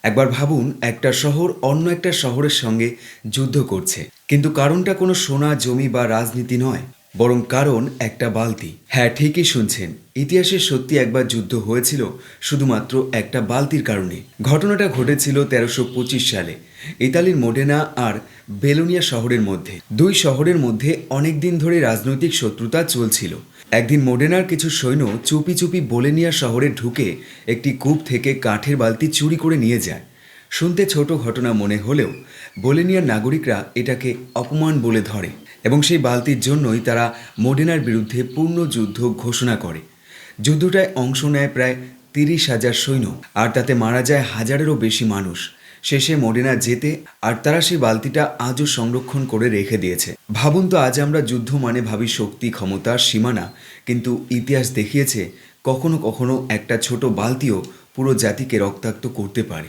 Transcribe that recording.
একবার ভাবুন, একটা শহর অন্য একটা শহরের সঙ্গে যুদ্ধ করছে, কিন্তু কারণটা কোনো সোনা জমি বা রাজনীতি নয়, বরং কারণ একটা বালতি। হ্যাঁ, ঠিকই শুনছেন, ইতিহাসে সত্যি একবার যুদ্ধ হয়েছিল শুধুমাত্র একটা বালতির কারণে। ঘটনাটা ঘটেছিল 1325 সালে ইতালির মোডেনা আর বেলোনিয়া শহরের মধ্যে। দুই শহরের মধ্যে অনেক দিন ধরে রাজনৈতিক শত্রুতা চলছিল। একদিন মোডেনার কিছু সৈন্য চুপি চুপি বোলেনিয়া শহরে ঢুকে একটি কূপ থেকে কাঠের বালতি চুরি করে নিয়ে যায়। শুনতে ছোট ঘটনা মনে হলেও বোলেনিয়ার নাগরিকরা এটাকে অপমান বলে ধরে এবং সেই বালতির জন্যই তারা মোডেনার বিরুদ্ধে পূর্ণ যুদ্ধ ঘোষণা করে। যুদ্ধটায় অংশ নেয় প্রায় 30,000 সৈন্য, আর তাতে মারা যায় হাজারেরও বেশি মানুষ। শেষে মোডেনা জেতে, আর তারা সেই বালতিটা আজও সংরক্ষণ করে রেখে দিয়েছে। ভাবুন তো, আজ আমরা যুদ্ধ মানে ভাবি শক্তি, ক্ষমতা, সীমানা, কিন্তু ইতিহাস দেখিয়েছে কখনো কখনো একটা ছোট বালতিও পুরো জাতিকে রক্তাক্ত করতে পারে।